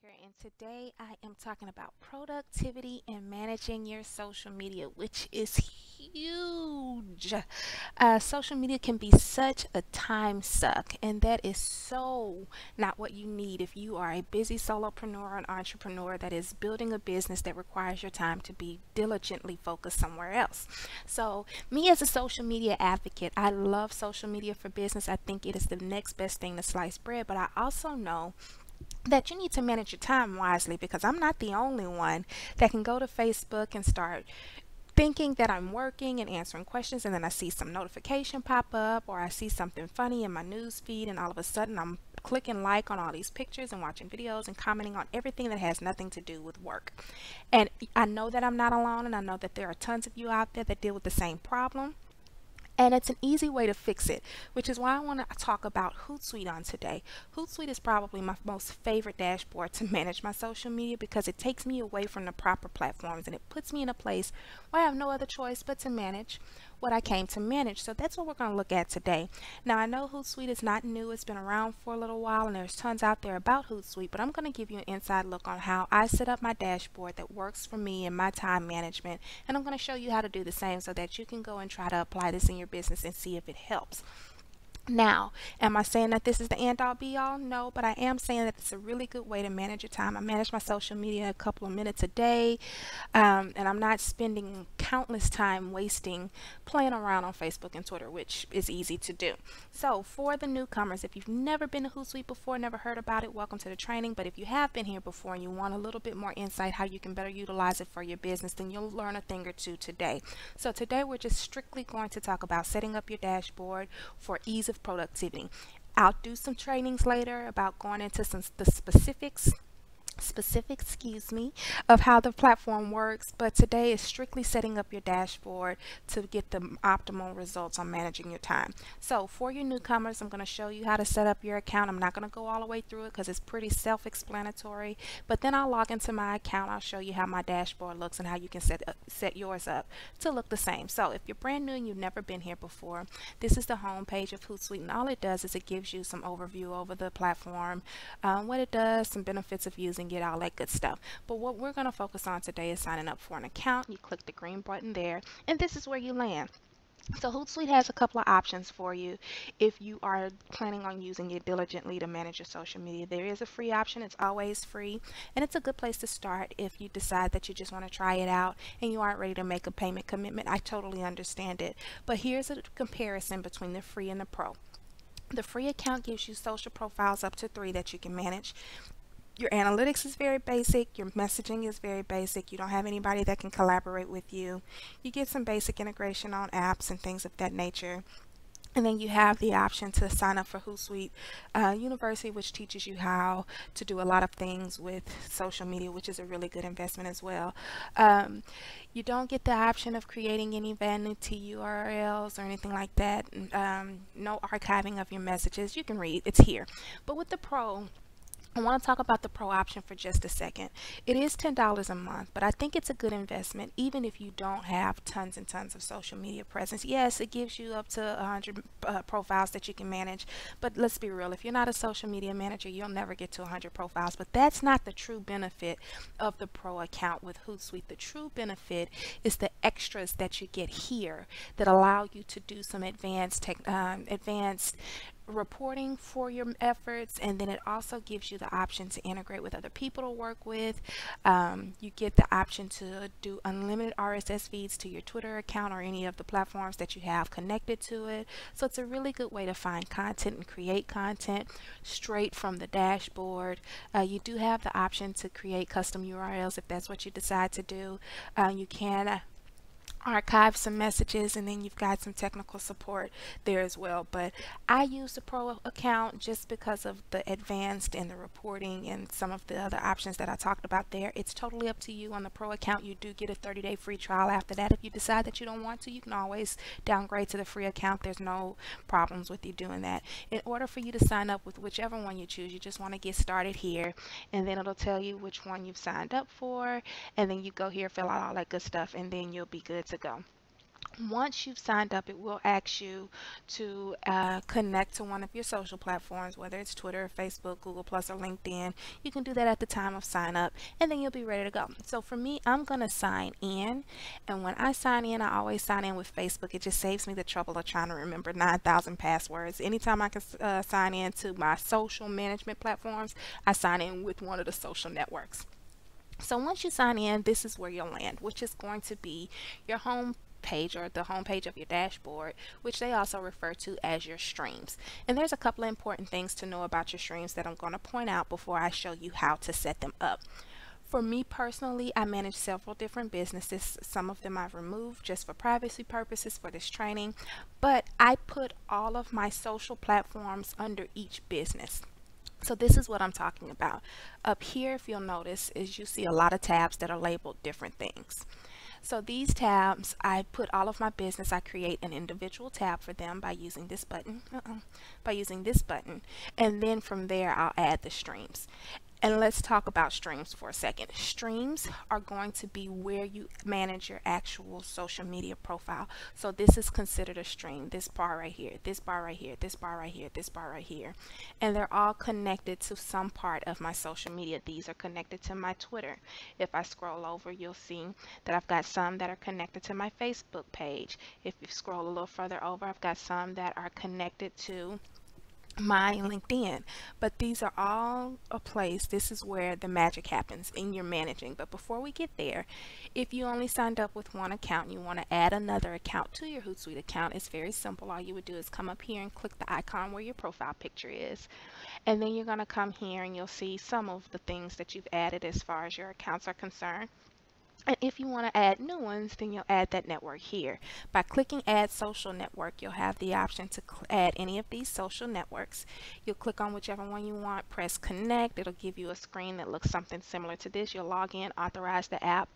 And today I am talking about productivity and managing your social media, which is huge. Social media can be such a time suck, and that is so not what you need if you are a busy solopreneur or an entrepreneur that is building a business that requires your time to be diligently focused somewhere else. So, me as a social media advocate, I love social media for business. I think it is the next best thing to slice bread, but I also know that you need to manage your time wisely because I'm not the only one that can go to Facebook and start thinking that I'm working and answering questions, and then I see some notification pop up, or I see something funny in my news feed, and all of a sudden I'm clicking like on all these pictures and watching videos and commenting on everything that has nothing to do with work. And I know that I'm not alone, and I know that there are tons of you out there that deal with the same problem. And it's an easy way to fix it, which is why I want to talk about Hootsuite on today. Hootsuite is probably my most favorite dashboard to manage my social media because it takes me away from the proper platforms and it puts me in a place where I have no other choice but to manage what I came to manage. So that's what we're going to look at today. Now, I know Hootsuite is not new. It's been around for a little while and there's tons out there about Hootsuite, but I'm going to give you an inside look on how I set up my dashboard that works for me and my time management. And I'm going to show you how to do the same so that you can go and try to apply this in your business and see if it helps. Now, am I saying that this is the end all be all? No, but I am saying that it's a really good way to manage your time. I manage my social media a couple of minutes a day, and I'm not spending countless time wasting playing around on Facebook and Twitter, which is easy to do. So, for the newcomers, if you've never been to Hootsuite before, never heard about it, welcome to the training. But if you have been here before and you want a little bit more insight how you can better utilize it for your business, then you'll learn a thing or two today. So, today we're just strictly going to talk about setting up your dashboard for ease of productivity. I'll do some trainings later about going into some the specific, excuse me, of how the platform works, but today is strictly setting up your dashboard to get the optimal results on managing your time. So for your newcomers, I'm going to show you how to set up your account. I'm not going to go all the way through it because it's pretty self-explanatory, but then I'll log into my account. I'll show you how my dashboard looks and how you can set yours up to look the same. So if you're brand new and you've never been here before, this is the home page of Hootsuite, and all it does is it gives you some overview over the platform, what it does, some benefits of using it, all that good stuff. But what we're going to focus on today is signing up for an account. You click the green button there, and this is where you land. So Hootsuite has a couple of options for you if you are planning on using it diligently to manage your social media. There is a free option. It's always free, and it's a good place to start if you decide that you just want to try it out and you aren't ready to make a payment commitment. I totally understand it. But here's a comparison between the free and the pro. The free account gives you social profiles up to 3 that you can manage. Your analytics is very basic, your messaging is very basic, you don't have anybody that can collaborate with you. You get some basic integration on apps and things of that nature. And then you have the option to sign up for Hootsuite University, which teaches you how to do a lot of things with social media, which is a really good investment as well. You don't get the option of creating any vanity URLs or anything like that. No archiving of your messages. You can read, it's here. But with the Pro, I want to talk about the pro option for just a second. It is $10 a month, but I think it's a good investment even if you don't have tons and tons of social media presence. Yes, it gives you up to 100 profiles that you can manage, but let's be real, if you're not a social media manager, you'll never get to 100 profiles. But that's not the true benefit of the pro account with Hootsuite. The true benefit is the extras that you get here that allow you to do some advanced reporting for your efforts, and then it also gives you the option to integrate with other people to work with. You get the option to do unlimited RSS feeds to your Twitter account or any of the platforms that you have connected to it. So it's a really good way to find content and create content straight from the dashboard. You do have the option to create custom URLs if that's what you decide to do. You can archive some messages, and then you've got some technical support there as well. But I use the pro account just because of the advanced and the reporting and some of the other options that I talked about there. It's totally up to you. On the pro account, you do get a 30-day free trial. After that, if you decide that you don't want to, you can always downgrade to the free account. There's no problems with you doing that. In order for you to sign up with whichever one you choose, you just want to get started here, and then it'll tell you which one you've signed up for, and then you go here, fill out all that good stuff, and then you'll be good to go. Once you've signed up, it will ask you to connect to one of your social platforms, whether it's Twitter, Facebook, Google Plus, or LinkedIn. You can do that at the time of sign up, and then you'll be ready to go. So for me, I'm going to sign in, and when I sign in, I always sign in with Facebook. It just saves me the trouble of trying to remember 9,000 passwords. Anytime I can sign in to my social management platforms, I sign in with one of the social networks. So once you sign in, this is where you'll land, which is going to be your home page, or the home page of your dashboard, which they also refer to as your streams. And there's a couple of important things to know about your streams that I'm going to point out before I show you how to set them up. For me personally, I manage several different businesses. Some of them I've removed just for privacy purposes for this training, but I put all of my social platforms under each business. So this is what I'm talking about. Up here, if you'll notice, is you see a lot of tabs that are labeled different things. So these tabs, I put all of my business, I create an individual tab for them by using this button, and then from there I'll add the streams. And let's talk about streams for a second. Streams are going to be where you manage your actual social media profile. So this is considered a stream. This bar right here, this bar right here, this bar right here, this bar right here. And they're all connected to some part of my social media. These are connected to my Twitter. If I scroll over, you'll see that I've got some that are connected to my Facebook page. If you scroll a little further over, I've got some that are connected to my LinkedIn. But these are all a place, this is where the magic happens in your managing. But before we get there, if you only signed up with one account and you want to add another account to your Hootsuite account, it's very simple. All you would do is come up here and click the icon where your profile picture is, and then you're going to come here and you'll see some of the things that you've added as far as your accounts are concerned. And if you want to add new ones, then you'll add that network here. By clicking Add Social Network, you'll have the option to add any of these social networks. You'll click on whichever one you want, press Connect. It'll give you a screen that looks something similar to this. You'll log in, authorize the app,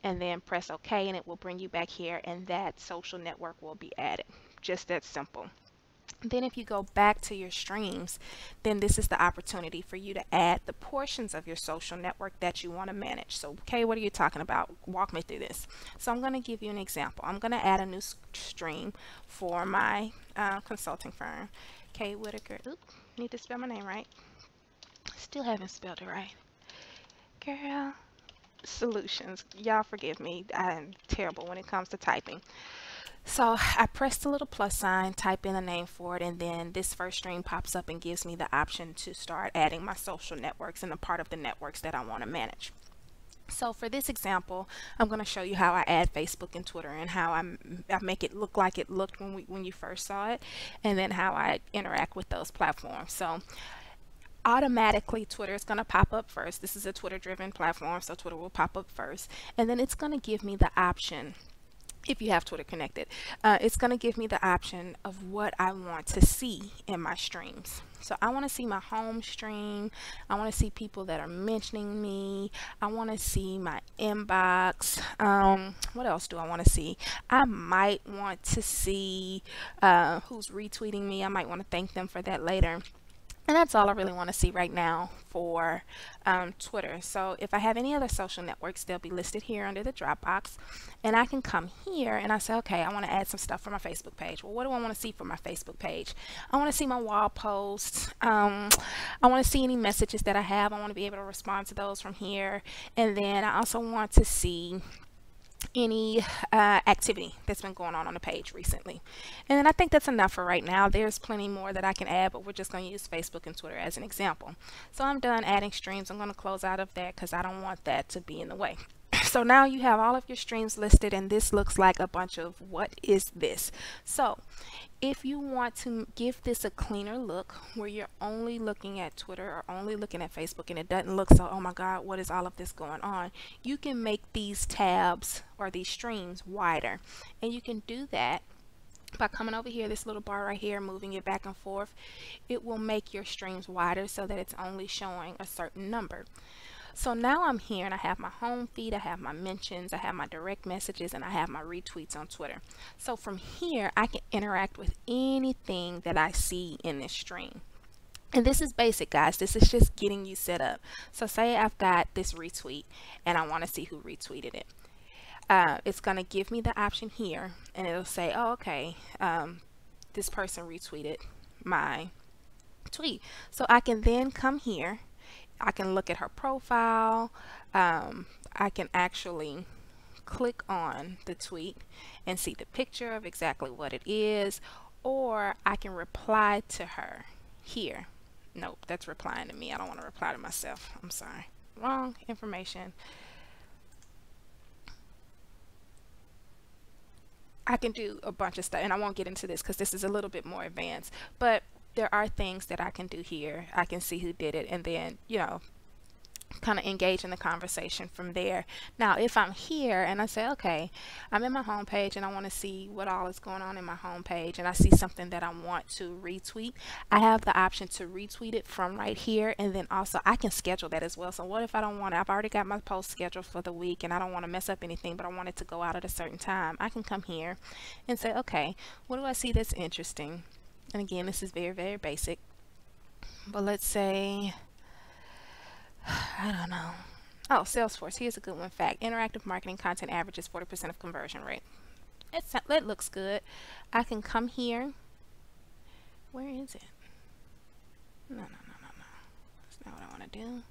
and then press OK, and it will bring you back here, and that social network will be added. Just that simple. Then if you go back to your streams, then this is the opportunity for you to add the portions of your social network that you want to manage. So, okay, what are you talking about? Walk me through this. So I'm going to give you an example. I'm going to add a new stream for my consulting firm. Kay Whitaker. Oop, need to spell my name right. Still haven't spelled it right. Girl. Solutions. Y'all forgive me. I'm terrible when it comes to typing. So I press the little plus sign, type in a name for it, and then this first stream pops up and gives me the option to start adding my social networks and a part of the networks that I want to manage. So for this example, I'm going to show you how I add Facebook and Twitter, and how I make it look like it looked when you first saw it, and then how I interact with those platforms. So automatically Twitter is going to pop up first. This is a Twitter driven platform, so Twitter will pop up first, and then it's going to give me the option. If you have Twitter connected, it's going to give me the option of what I want to see in my streams. So I want to see my home stream. I want to see people that are mentioning me. I want to see my inbox. What else do I want to see? I might want to see who's retweeting me. I might want to thank them for that later. And that's all I really want to see right now for Twitter. So if I have any other social networks, they'll be listed here under the drop box. And I can come here and I say, okay, I want to add some stuff for my Facebook page. Well, what do I want to see for my Facebook page? I want to see my wall posts. I want to see any messages that I have. I want to be able to respond to those from here. And then I also want to see any activity that's been going on the page recently. And then I think that's enough for right now. There's plenty more that I can add, but we're just going to use Facebook and Twitter as an example. So I'm done adding streams. I'm going to close out of that because I don't want that to be in the way. So now you have all of your streams listed, and this looks like a bunch of what is this. So if you want to give this a cleaner look, where you're only looking at Twitter or only looking at Facebook, and it doesn't look so, oh my God, what is all of this going on? You can make these tabs or these streams wider, and you can do that by coming over here, this little bar right here, moving it back and forth. It will make your streams wider so that it's only showing a certain number. So now I'm here and I have my home feed, I have my mentions, I have my direct messages, and I have my retweets on Twitter. So from here, I can interact with anything that I see in this stream. And this is basic, guys. This is just getting you set up. So say I've got this retweet and I want to see who retweeted it. it's going to give me the option here, and it'll say, oh, okay, this person retweeted my tweet. So I can then come here, I can look at her profile, I can actually click on the tweet and see the picture of exactly what it is, or I can reply to her here. Nope, that's replying to me. I don't want to reply to myself. I'm sorry. Wrong information. I can do a bunch of stuff, and I won't get into this because this is a little bit more advanced, but there are things that I can do here. I can see who did it, and then, you know, kind of engage in the conversation from there. Now, if I'm here and I say, okay, I'm in my home page and I want to see what all is going on in my home page, and I see something that I want to retweet, I have the option to retweet it from right here, and then also I can schedule that as well. So what if I don't want it? I've already got my post scheduled for the week and I don't want to mess up anything, but I want it to go out at a certain time. I can come here and say, okay, what do I see that's interesting? And again, this is very, very basic, but let's say, I don't know. Oh, Salesforce. Here's a good one fact. Interactive marketing content averages 40% of conversion rate. That looks good. I can come here. Where is it? No. That's not what I want to do.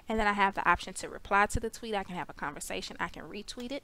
And then I have the option to reply to the tweet. I can have a conversation. I can retweet it.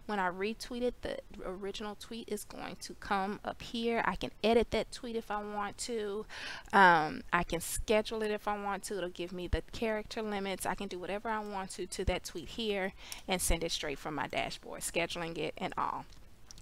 When I retweet it, the original tweet is going to come up here. I can edit that tweet if I want to. I can schedule it if I want to. It'll give me the character limits. I can do whatever I want to that tweet here and send it straight from my dashboard, scheduling it and all.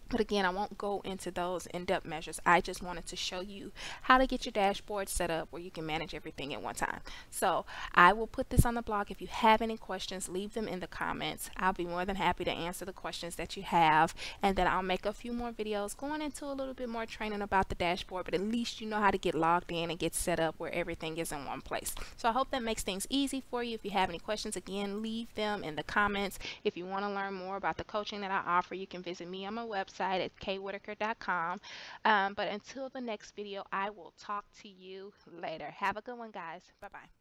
But again, I won't go into those in-depth measures. I just wanted to show you how to get your dashboard set up where you can manage everything at one time. So I will put this on the blog. If you have any questions, leave them in the comments. I'll be more than happy to answer the questions that you have. And then I'll make a few more videos going into a little bit more training about the dashboard, but at least you know how to get logged in and get set up where everything is in one place. So I hope that makes things easy for you. If you have any questions, again, leave them in the comments. If you want to learn more about the coaching that I offer, you can visit me on my website at kwhitaker.com. But until the next video, I will talk to you later. Have a good one, guys. Bye-bye.